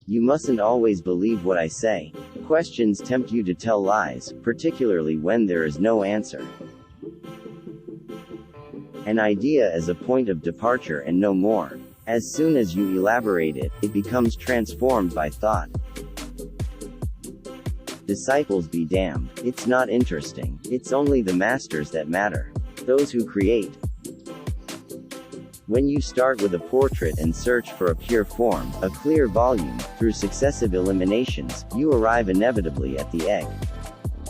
You mustn't always believe what I say. Questions tempt you to tell lies, particularly when there is no answer. An idea is a point of departure and no more. As soon as you elaborate it, it becomes transformed by thought. Disciples be damned. It's not interesting. It's only the masters that matter. Those who create. When you start with a portrait and search for a pure form, a clear volume, through successive eliminations, you arrive inevitably at the egg.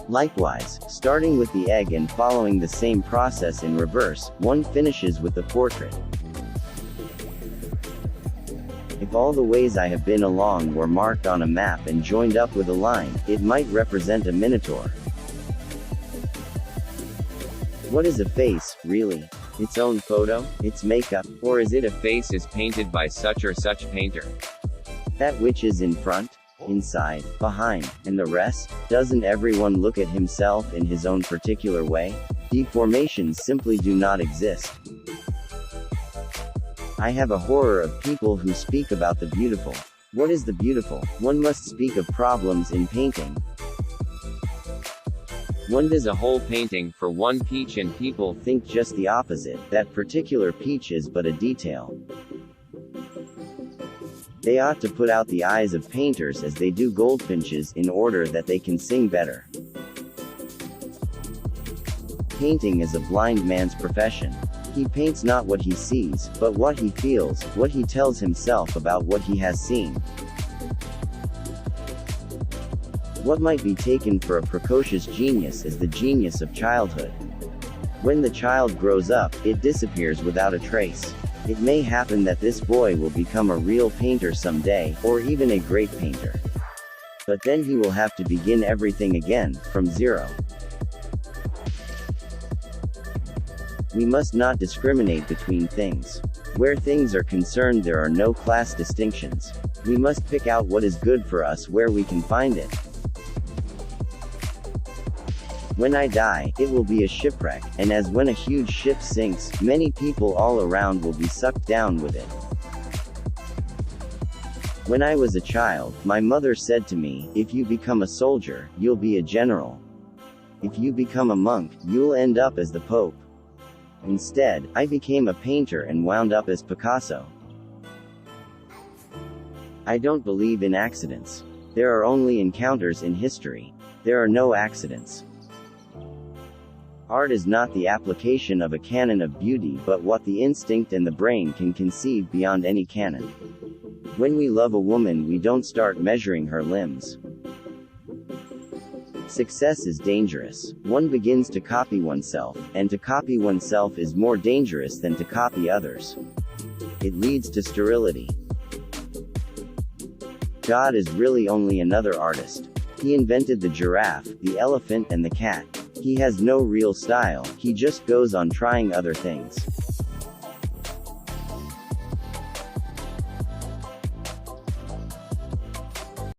Likewise, starting with the egg and following the same process in reverse, one finishes with the portrait. If all the ways I have been along were marked on a map and joined up with a line, it might represent a minotaur. What is a face, really? Its own photo? Its makeup? Or is it a face is painted by such or such painter? That which is in front, inside, behind, and the rest? Doesn't everyone look at himself in his own particular way? Deformations simply do not exist. I have a horror of people who speak about the beautiful. What is the beautiful? One must speak of problems in painting. One does a whole painting for one peach and people Think just the opposite, that particular peach is but a detail. They ought to put out the eyes of painters as they do goldfinches in order that they can sing better. Painting is a blind man's profession. He paints not what he sees, but what he feels, what he tells himself about what he has seen. What might be taken for a precocious genius is the genius of childhood. When the child grows up, it disappears without a trace. It may happen that this boy will become a real painter someday, or even a great painter. But then he will have to begin everything again, from zero. We must not discriminate between things. Where things are concerned, there are no class distinctions. We must pick out what is good for us where we can find it. When I die, it will be a shipwreck, and as when a huge ship sinks, many people all around will be sucked down with it. When I was a child, my mother said to me, if you become a soldier, you'll be a general. If you become a monk, you'll end up as the Pope. Instead, I became a painter and wound up as Picasso. I don't believe in accidents. There are only encounters in history. There are no accidents. Art is not the application of a canon of beauty but what the instinct and the brain can conceive beyond any canon. When we love a woman, we don't start measuring her limbs. Success is dangerous. One begins to copy oneself, and to copy oneself is more dangerous than to copy others. It leads to sterility. God is really only another artist. He invented the giraffe, the elephant, and the cat. He has no real style, he just goes on trying other things.